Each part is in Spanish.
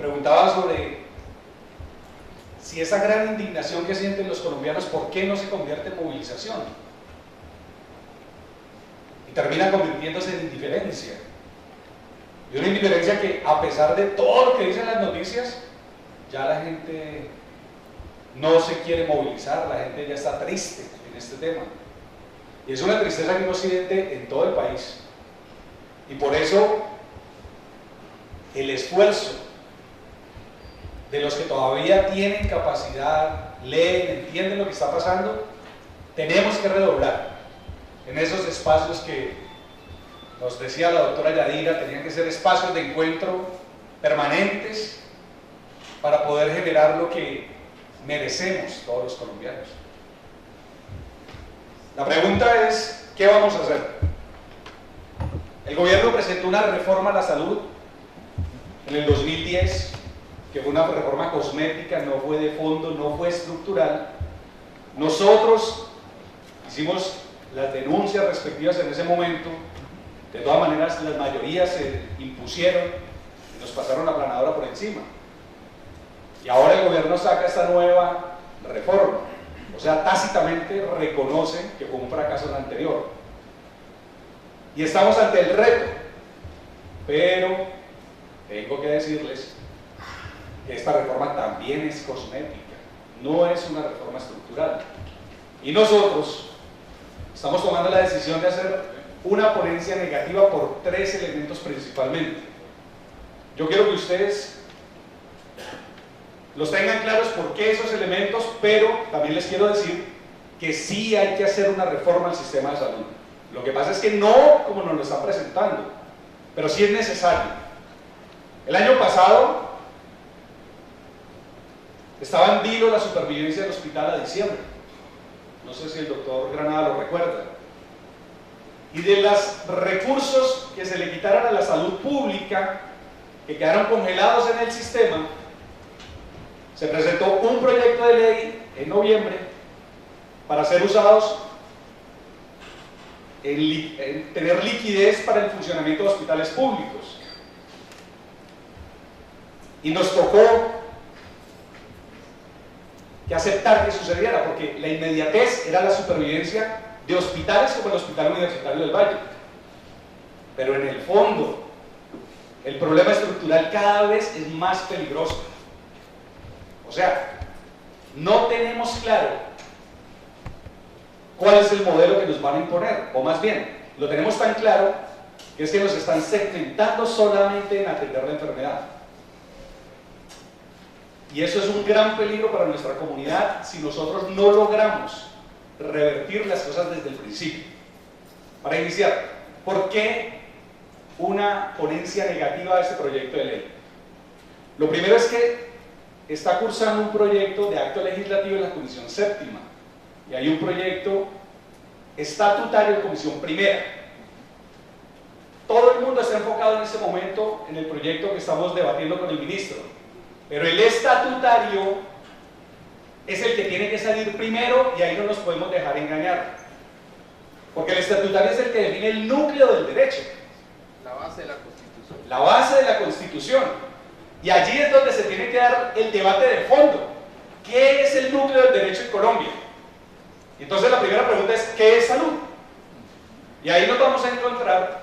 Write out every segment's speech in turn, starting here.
preguntaba sobre si esa gran indignación que sienten los colombianos, ¿por qué no se convierte en movilización? Y termina convirtiéndose en indiferencia. Y una indiferencia que, a pesar de todo lo que dicen las noticias, ya la gente no se quiere movilizar, la gente ya está triste en este tema. Y es una tristeza que uno siente en todo el país. Y por eso el esfuerzo de los que todavía tienen capacidad, leen, entienden lo que está pasando, tenemos que redoblar en esos espacios que nos decía la doctora Yadira, tenían que ser espacios de encuentro permanentes para poder generar lo que merecemos todos los colombianos. La pregunta es, ¿qué vamos a hacer? El gobierno presentó una reforma a la salud en el 2010, que fue una reforma cosmética, no fue de fondo, no fue estructural. Nosotros hicimos las denuncias respectivas en ese momento, de todas maneras las mayorías se impusieron y nos pasaron la aplanadora por encima. Y ahora el gobierno saca esta nueva reforma, o sea, tácitamente reconoce que fue un fracaso la anterior. Y estamos ante el reto, pero tengo que decirles que esta reforma también es cosmética, no es una reforma estructural. Y nosotros estamos tomando la decisión de hacer una ponencia negativa por 3 elementos principalmente. Yo quiero que ustedes los tengan claros por qué esos elementos, pero también les quiero decir que sí hay que hacer una reforma al sistema de salud. Lo que pasa es que no como nos lo están presentando, pero sí es necesario. El año pasado estaba en vilo la supervivencia del hospital a diciembre. No sé si el doctor Granada lo recuerda. Y de los recursos que se le quitaron a la salud pública, que quedaron congelados en el sistema, se presentó un proyecto de ley en noviembre para ser usados en tener liquidez para el funcionamiento de hospitales públicos. Y nos tocó que aceptar que sucediera, porque la inmediatez era la supervivencia de hospitales como el Hospital Universitario del Valle. Pero en el fondo, el problema estructural cada vez es más peligroso. O sea, no tenemos claro cuál es el modelo que nos van a imponer, o más bien, lo tenemos tan claro que es que nos están segmentando solamente en atender la enfermedad. Y eso es un gran peligro para nuestra comunidad si nosotros no logramos revertir las cosas desde el principio. Para iniciar, ¿por qué una ponencia negativa a este proyecto de ley? Lo primero es que está cursando un proyecto de acto legislativo en la Comisión Séptima y hay un proyecto estatutario en Comisión Primera. Todo el mundo está enfocado en este momento en el proyecto que estamos debatiendo con el ministro, pero el estatutario es el que tiene que salir primero y ahí no nos podemos dejar engañar, porque el estatutario es el que define el núcleo del derecho, la base de la Constitución. La base de la Constitución. Y allí es donde se tiene que dar el debate de fondo. ¿Qué es el núcleo del derecho en Colombia? Entonces la primera pregunta es, ¿qué es salud? Y ahí nos vamos a encontrar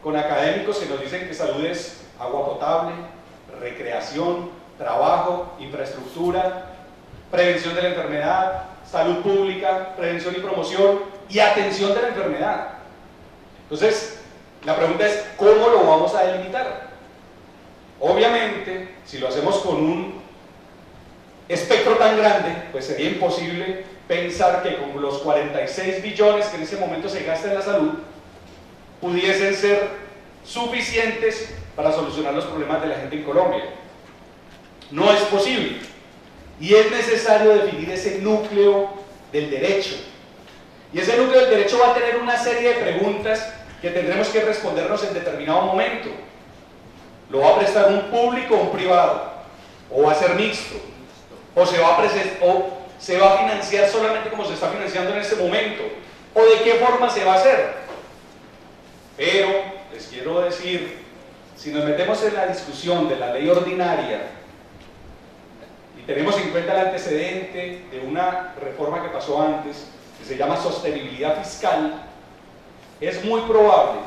con académicos que nos dicen que salud es agua potable, recreación, trabajo, infraestructura, prevención de la enfermedad, salud pública, prevención y promoción y atención de la enfermedad. Entonces, la pregunta es, ¿cómo lo vamos a delimitar? Obviamente, si lo hacemos con un espectro tan grande, pues sería imposible pensar que con los 46 billones que en ese momento se gasta en la salud, pudiesen ser suficientes para solucionar los problemas de la gente en Colombia. No es posible. Y es necesario definir ese núcleo del derecho. Y ese núcleo del derecho va a tener una serie de preguntas que tendremos que respondernos en determinado momento. ¿Lo va a prestar un público o un privado? ¿O va a ser mixto? ¿O se va a financiar solamente como se está financiando en este momento? ¿O de qué forma se va a hacer? Pero les quiero decir, si nos metemos en la discusión de la ley ordinaria tenemos en cuenta el antecedente de una reforma que pasó antes, que se llama sostenibilidad fiscal, es muy probable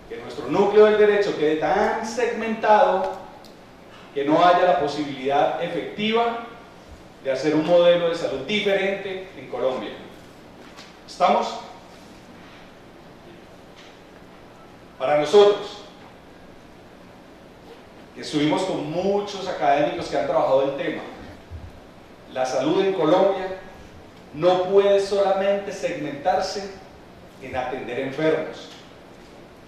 que nuestro núcleo del derecho quede tan segmentado que no haya la posibilidad efectiva de hacer un modelo de salud diferente en Colombia. ¿Estamos? Para nosotros, que estuvimos con muchos académicos que han trabajado el tema, la salud en Colombia no puede solamente segmentarse en atender enfermos,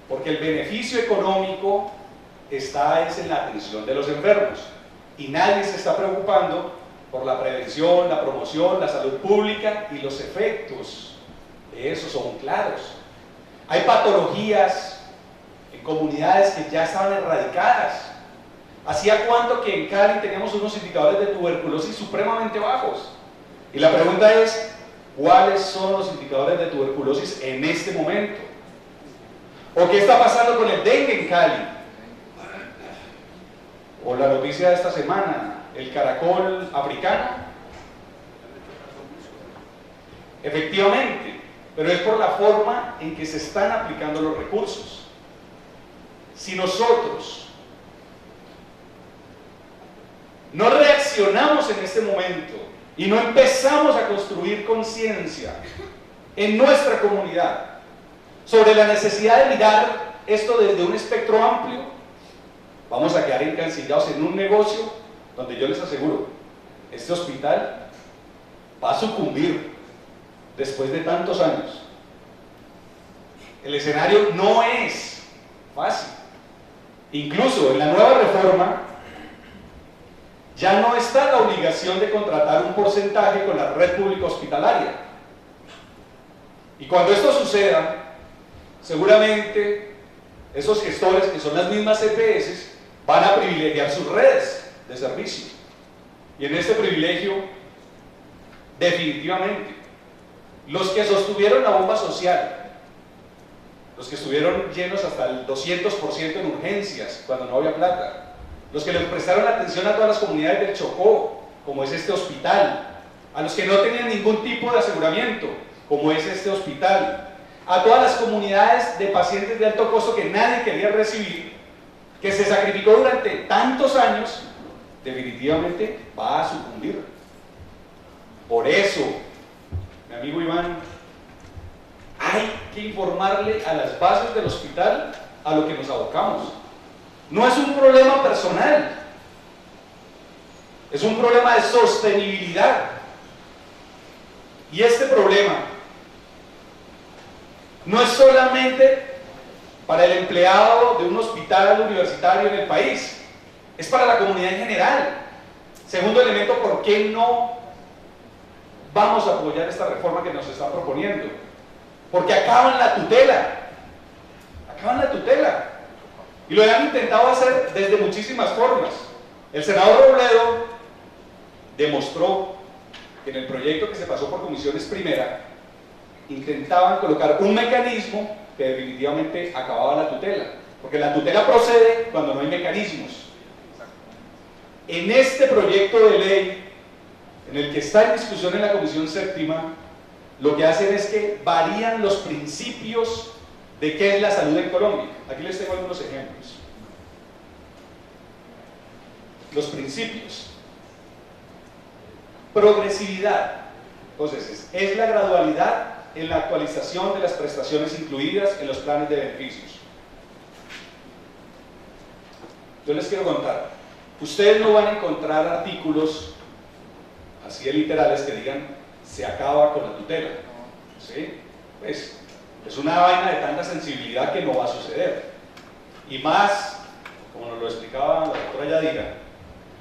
porque el beneficio económico está en la atención de los enfermos y nadie se está preocupando por la prevención, la promoción, la salud pública, y los efectos de eso son claros. Hay patologías en comunidades que ya estaban erradicadas. ¿Hacía cuánto que en Cali teníamos unos indicadores de tuberculosis supremamente bajos? Y la pregunta es, ¿cuáles son los indicadores de tuberculosis en este momento? ¿O qué está pasando con el dengue en Cali? O la noticia de esta semana, el caracol africano. Efectivamente, pero es por la forma en que se están aplicando los recursos. Si nosotros no reaccionamos en este momento y no empezamos a construir conciencia en nuestra comunidad sobre la necesidad de mirar esto desde un espectro amplio, vamos a quedar encancillados en un negocio donde yo les aseguro, este hospital va a sucumbir después de tantos años. El escenario no es fácil. Incluso en la nueva reforma ya no está la obligación de contratar un porcentaje con la red pública hospitalaria. Y cuando esto suceda, seguramente esos gestores, que son las mismas EPS, van a privilegiar sus redes de servicio. Y en este privilegio, definitivamente, los que sostuvieron la bomba social, los que estuvieron llenos hasta el 200% en urgencias cuando no había plata, los que les prestaron atención a todas las comunidades del Chocó, como es este hospital, a los que no tenían ningún tipo de aseguramiento, como es este hospital, a todas las comunidades de pacientes de alto costo que nadie quería recibir, que se sacrificó durante tantos años, definitivamente va a sucumbir. Por eso, mi amigo Iván, hay que informarle a las bases del hospital a lo que nos abocamos. No es un problema personal, es un problema de sostenibilidad. Y este problema no es solamente para el empleado de un hospital universitario en el país, es para la comunidad en general. Segundo elemento, ¿por qué no vamos a apoyar esta reforma que nos está proponiendo? Porque acaban la tutela, y lo han intentado hacer desde muchísimas formas. El senador Robledo demostró que en el proyecto que se pasó por comisiones primera intentaban colocar un mecanismo que definitivamente acababa la tutela, porque la tutela procede cuando no hay mecanismos. En este proyecto de ley, en el que está en discusión en la comisión séptima, lo que hacen es que varían los principios de qué es la salud en Colombia. Aquí les tengo algunos ejemplos. Los principios. Progresividad. Entonces, es la gradualidad en la actualización de las prestaciones incluidas en los planes de beneficios. Yo les quiero contar, ustedes no van a encontrar artículos así de literales que digan se acaba con la tutela, ¿sí? Pues, es una vaina de tanta sensibilidad que no va a suceder. Y más, como nos lo explicaba la doctora Yadira,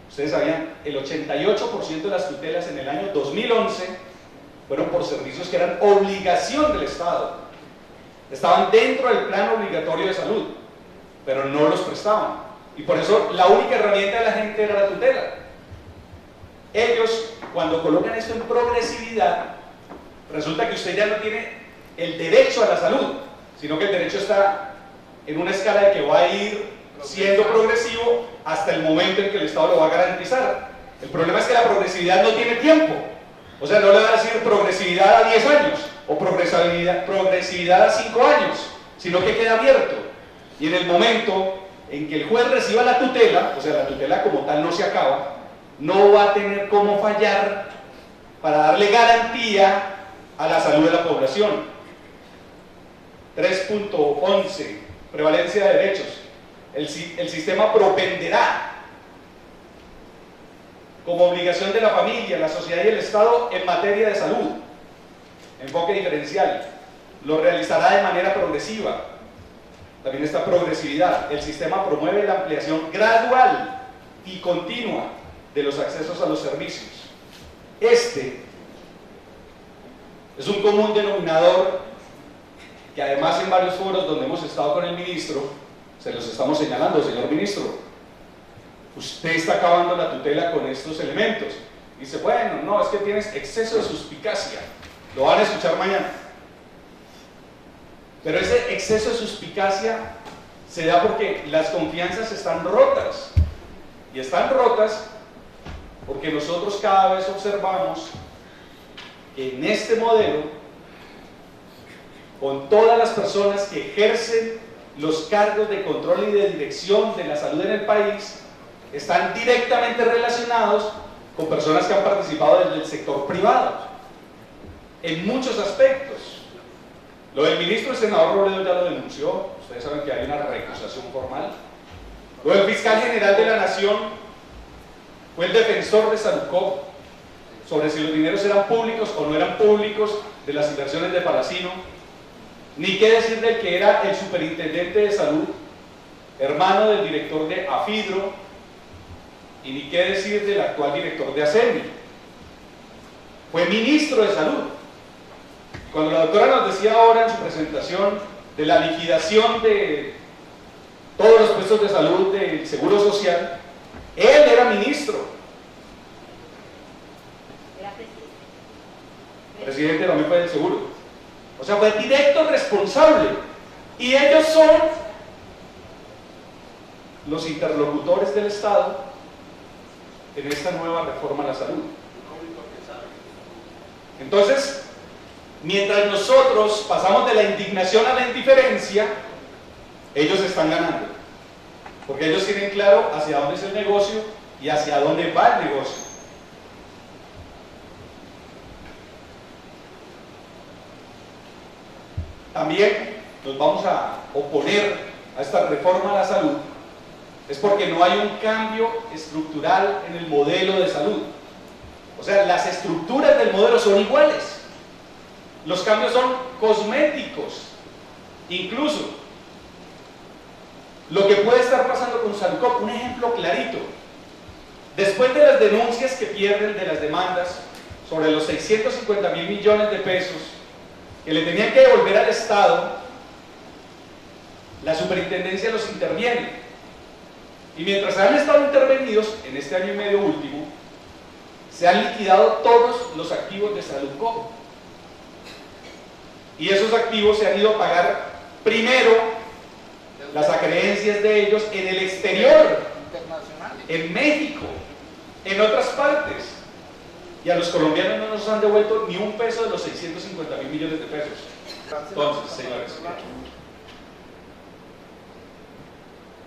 ustedes sabían, el 88% de las tutelas en el año 2011 fueron por servicios que eran obligación del Estado. Estaban dentro del plan obligatorio de salud, pero no los prestaban. Y por eso la única herramienta de la gente era la tutela. Ellos, cuando colocan esto en progresividad, resulta que usted ya no tiene el derecho a la salud, sino que el derecho está en una escala de que va a ir siendo progresivo hasta el momento en que el Estado lo va a garantizar. El problema es que la progresividad no tiene tiempo. O sea, no le va a decir progresividad a 10 años o progresividad a 5 años, sino que queda abierto. Y en el momento en que el juez reciba la tutela, o sea, la tutela como tal no se acaba, no va a tener cómo fallar para darle garantía a la salud de la población. 3.11, prevalencia de derechos. El sistema propenderá como obligación de la familia, la sociedad y el Estado en materia de salud. Enfoque diferencial. Lo realizará de manera progresiva. También está progresividad. El sistema promueve la ampliación gradual y continua de los accesos a los servicios. Este es un común denominador que además en varios foros donde hemos estado con el ministro, se los estamos señalando, señor ministro, usted está acabando la tutela con estos elementos. Dice, bueno, no, es que tienes exceso de suspicacia. Lo van a escuchar mañana. Pero ese exceso de suspicacia se da porque las confianzas están rotas. Y están rotas porque nosotros cada vez observamos que en este modelo, con todas las personas que ejercen los cargos de control y de dirección de la salud en el país, están directamente relacionados con personas que han participado desde el sector privado, en muchos aspectos. Lo del ministro, el senador Robledo ya lo denunció, ustedes saben que hay una recusación formal. Lo del fiscal general de la Nación fue el defensor de Salucop sobre si los dineros eran públicos o no eran públicos de las inversiones de Palacino. Ni qué decir del que era el superintendente de salud, hermano del director de AFIDRO, y ni qué decir del actual director de ASEMI. Fue ministro de salud. Cuando la doctora nos decía ahora en su presentación de la liquidación de todos los puestos de salud del Seguro Social, él era ministro. Era Presidente también fue del Seguro. O sea, fue directo responsable. Y ellos son los interlocutores del Estado en esta nueva reforma a la salud. Entonces, mientras nosotros pasamos de la indignación a la indiferencia, ellos están ganando. Porque ellos tienen claro hacia dónde es el negocio y hacia dónde va el negocio. También nos vamos a oponer a esta reforma a la salud, es porque no hay un cambio estructural en el modelo de salud. O sea, las estructuras del modelo son iguales. Los cambios son cosméticos. Incluso, lo que puede estar pasando con Salucop, un ejemplo clarito. Después de las denuncias que pierden de las demandas sobre los 650.000 millones de pesos que le tenían que devolver al Estado, la superintendencia los interviene. Y mientras han estado intervenidos, en este año y medio último, se han liquidado todos los activos de Salucop. Y esos activos se han ido a pagar primero las acreencias de ellos en el exterior, en México, en otras partes. Y a los colombianos no nos han devuelto ni un peso de los 650.000 millones de pesos. Entonces, señores,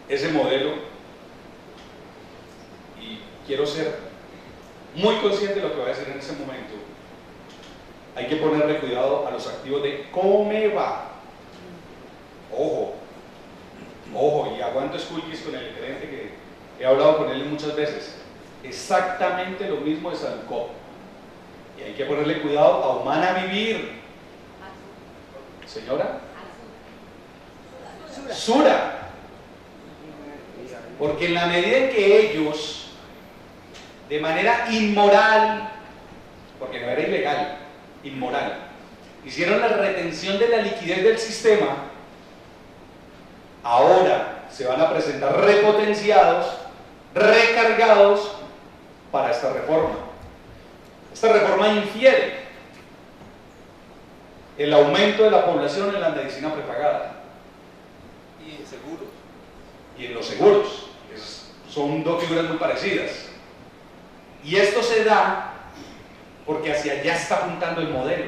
ese modelo, y quiero ser muy consciente de lo que voy a decir en ese momento, hay que ponerle cuidado a los activos de Comeva. Ojo, ojo, y aguanto esculquis con el gerente que he hablado con él muchas veces. Exactamente lo mismo de Salucop. Y hay que ponerle cuidado a Humana Vivir. Señora, Sura. Porque en la medida en que ellos, de manera inmoral, porque no era ilegal, inmoral, hicieron la retención de la liquidez del sistema, ahora se van a presentar repotenciados, recargados para esta reforma. Esta reforma infiere el aumento de la población en la medicina prepagada y en seguros. y en los seguros. Son dos figuras muy parecidas. Y esto se da porque hacia allá está apuntando el modelo.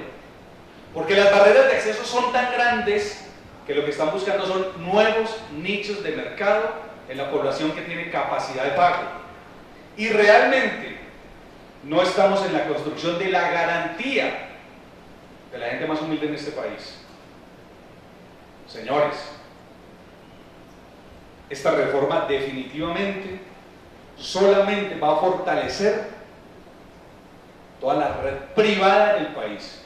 Porque las barreras de acceso son tan grandes que lo que están buscando son nuevos nichos de mercado en la población que tiene capacidad de pago. Y realmente no estamos en la construcción de la garantía de la gente más humilde en este país. Señores, esta reforma definitivamente solamente va a fortalecer toda la red privada del país.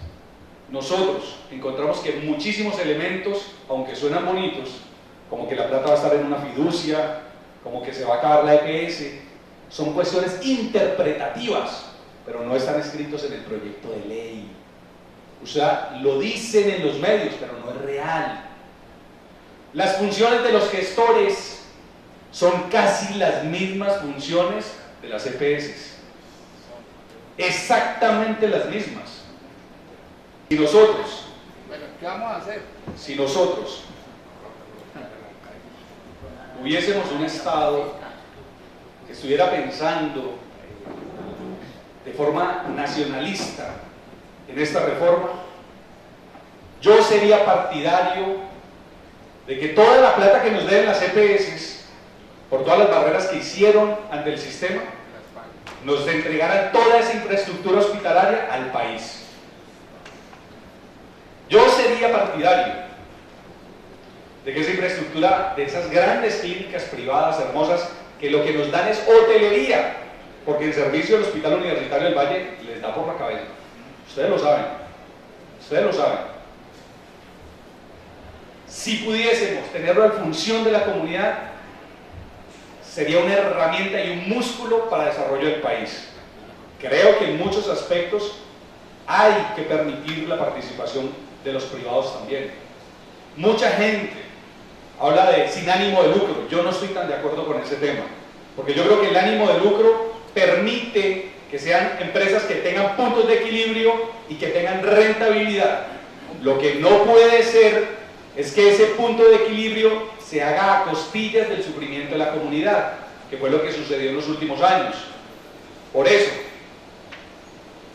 Nosotros encontramos que muchísimos elementos, aunque suenan bonitos, como que la plata va a estar en una fiducia, como que se va a acabar la EPS, son cuestiones interpretativas, pero no están escritos en el proyecto de ley. O sea, lo dicen en los medios, pero no es real. Las funciones de los gestores son casi las mismas funciones de las EPS. Exactamente las mismas. Si nosotros, Bueno, ¿qué vamos a hacer? si nosotros hubiésemos un Estado que estuviera pensando de forma nacionalista en esta reforma, yo sería partidario de que toda la plata que nos den las EPS, por todas las barreras que hicieron ante el sistema, nos entregaran toda esa infraestructura hospitalaria al país. Yo sería partidario de que esa infraestructura, de esas grandes clínicas privadas hermosas, que lo que nos dan es hotelería, porque el servicio del Hospital Universitario del Valle les da por la cabeza. Ustedes lo saben. Ustedes lo saben. Si pudiésemos tenerlo en función de la comunidad, sería una herramienta y un músculo para el desarrollo del país. Creo que en muchos aspectos hay que permitir la participación de los privados también. Mucha gente habla de sin ánimo de lucro. Yo no estoy tan de acuerdo con ese tema, porque yo creo que el ánimo de lucro permite que sean empresas que tengan puntos de equilibrio y que tengan rentabilidad. Lo que no puede ser es que ese punto de equilibrio se haga a costillas del sufrimiento de la comunidad, que fue lo que sucedió en los últimos años. Por eso,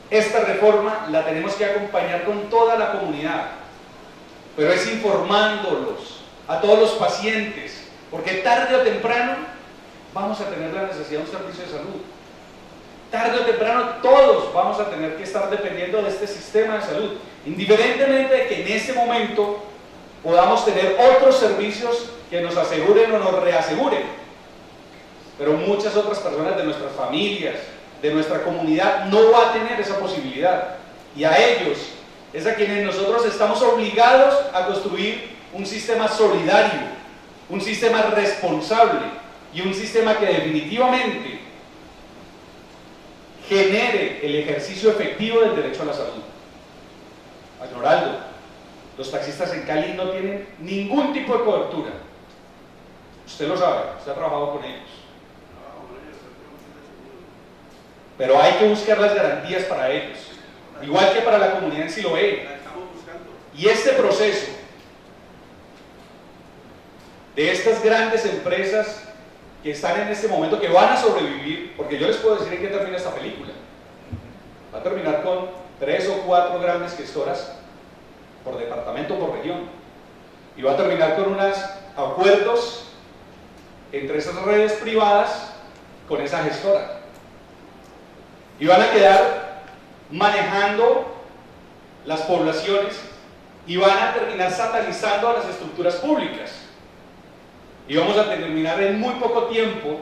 esta reforma la tenemos que acompañar con toda la comunidad, pero es informándolos a todos los pacientes, porque tarde o temprano vamos a tener la necesidad de un servicio de salud. Tarde o temprano todos vamos a tener que estar dependiendo de este sistema de salud, indiferentemente de que en ese momento podamos tener otros servicios que nos aseguren o nos reaseguren. Pero muchas otras personas de nuestras familias, de nuestra comunidad, no va a tener esa posibilidad. Y a ellos es a quienes nosotros estamos obligados a construir un sistema solidario, un sistema responsable y un sistema que definitivamente genere el ejercicio efectivo del derecho a la salud. Agnoldo, los taxistas en Cali no tienen ningún tipo de cobertura. Usted lo sabe, usted ha trabajado con ellos. Pero hay que buscar las garantías para ellos, igual que para la comunidad en Siloé. Y este proceso de estas grandes empresas que están en este momento, que van a sobrevivir, porque yo les puedo decir en qué termina esta película. Va a terminar con 3 o 4 grandes gestoras por departamento o por región, y va a terminar con unos acuerdos entre esas redes privadas con esa gestora, y van a quedar manejando las poblaciones y van a terminar satanizando a las estructuras públicas, y vamos a terminar en muy poco tiempo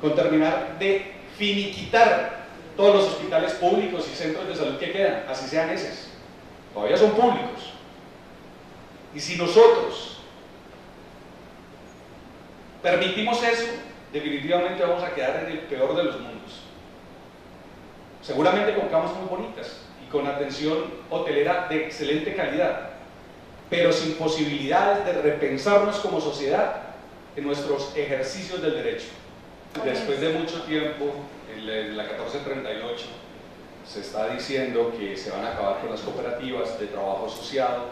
con terminar de finiquitar todos los hospitales públicos y centros de salud que quedan, así sean esos. Todavía son públicos. Y si nosotros permitimos eso, definitivamente vamos a quedar en el peor de los mundos. Seguramente con camas muy bonitas y con atención hotelera de excelente calidad, pero sin posibilidades de repensarnos como sociedad en nuestros ejercicios del derecho. Después de mucho tiempo, en la 1438, se está diciendo que se van a acabar con las cooperativas de trabajo asociado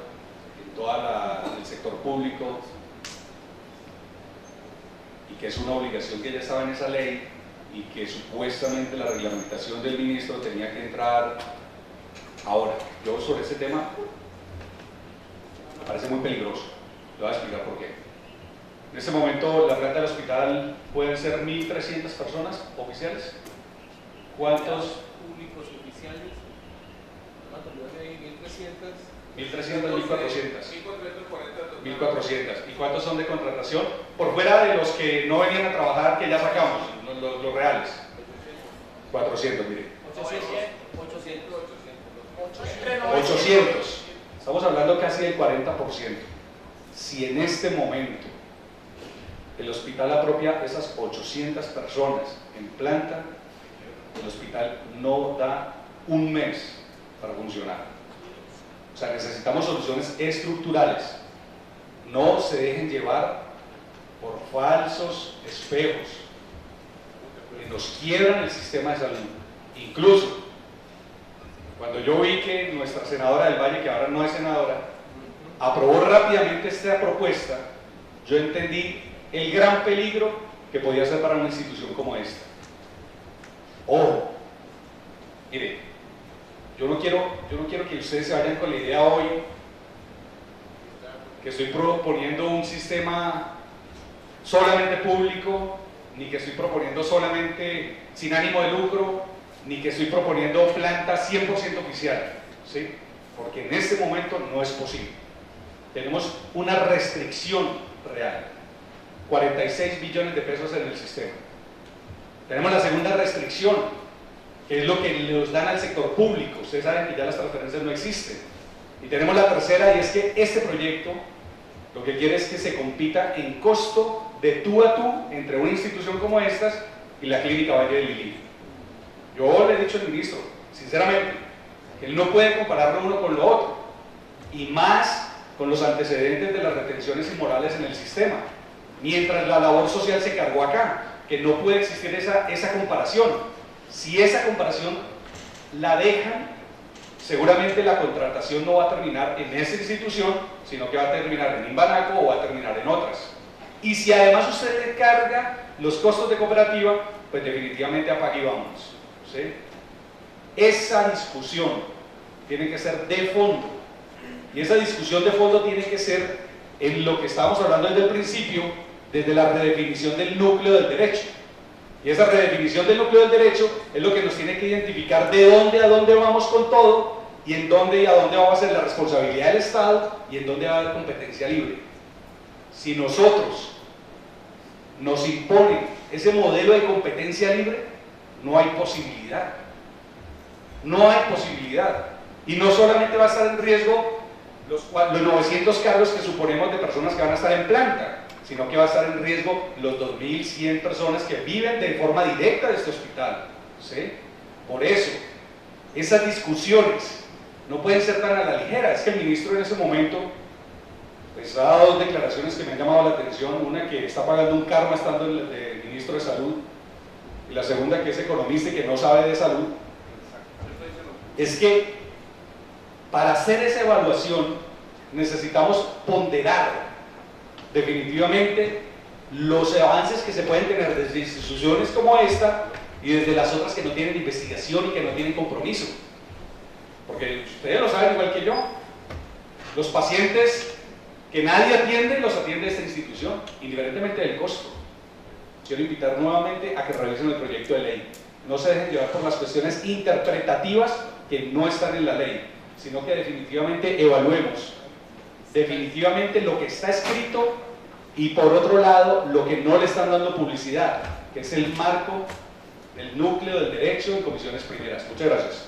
en todo el sector público, y que es una obligación que ya estaba en esa ley, y que supuestamente la reglamentación del ministro tenía que entrar ahora. Yo sobre ese tema me parece muy peligroso. Le voy a explicar por qué. En este momento la planta del hospital pueden ser 1.300 personas oficiales. ¿Cuántos? Públicos oficiales. ¿Cuántos? 1.300. 1.300, 1.400. 1.440. 1.400. ¿Y cuántos son de contratación? Por fuera de los que no venían a trabajar, que ya sacamos, los reales. 400, mire. 800. Estamos hablando casi del 40%. Si en este momento el hospital apropia esas 800 personas en planta, el hospital no da un mes para funcionar. O sea, necesitamos soluciones estructurales. No se dejen llevar por falsos espejos que nos quiebran el sistema de salud. Incluso, cuando yo vi que nuestra senadora del Valle, que ahora no es senadora, aprobó rápidamente esta propuesta, yo entendí el gran peligro que podía ser para una institución como esta. Ojo, mire, yo no quiero que ustedes se vayan con la idea hoy que estoy proponiendo un sistema solamente público, ni que estoy proponiendo solamente sin ánimo de lucro, ni que estoy proponiendo planta 100% oficial, ¿sí? Porque en este momento no es posible. Tenemos una restricción real, 46 billones de pesos en el sistema. Tenemos la segunda restricción, que es lo que nos dan al sector público. Ustedes saben que ya las transferencias no existen. Y tenemos la tercera, y es que este proyecto lo que quiere es que se compita en costo de tú a tú entre una institución como estas y la Clínica Valle del Lili. Yo le he dicho al ministro, sinceramente, que él no puede comparar lo uno con lo otro, y más con los antecedentes de las retenciones inmorales en el sistema, mientras la labor social se cargó acá, que no puede existir esa comparación. Si esa comparación la dejan, seguramente la contratación no va a terminar en esa institución, sino que va a terminar en Imbanaco o va a terminar en otras. Y si además usted le carga los costos de cooperativa, pues definitivamente apague y vámonos, ¿sí? Esa discusión tiene que ser de fondo, y esa discusión de fondo tiene que ser en lo que estábamos hablando desde el principio, desde la redefinición del núcleo del derecho. Y esa redefinición del núcleo del derecho es lo que nos tiene que identificar de dónde a dónde vamos con todo, y en dónde y a dónde va a ser la responsabilidad del Estado, y en dónde va a haber competencia libre. Si nosotros nos imponen ese modelo de competencia libre, no hay posibilidad. No hay posibilidad. Y no solamente va a estar en riesgo los 900 cargos que suponemos de personas que van a estar en planta, sino que va a estar en riesgo los 2.100 personas que viven de forma directa de este hospital, ¿sí? Por eso, esas discusiones no pueden ser tan a la ligera. Es que el ministro en ese momento pues ha dado dos declaraciones que me han llamado la atención. Una, que está pagando un karma estando el ministro de Salud, y la segunda, que es economista y que no sabe de salud. Es que para hacer esa evaluación necesitamos ponderar definitivamente los avances que se pueden tener desde instituciones como esta y desde las otras que no tienen investigación y que no tienen compromiso. Porque ustedes lo saben igual que yo, los pacientes que nadie atiende, los atiende esta institución, indiferentemente del costo. Quiero invitar nuevamente a que revisen el proyecto de ley. No se dejen llevar por las cuestiones interpretativas que no están en la ley, sino que definitivamente evaluemos definitivamente lo que está escrito, y por otro lado lo que no le están dando publicidad, que es el marco del núcleo del derecho en comisiones primeras. Muchas gracias.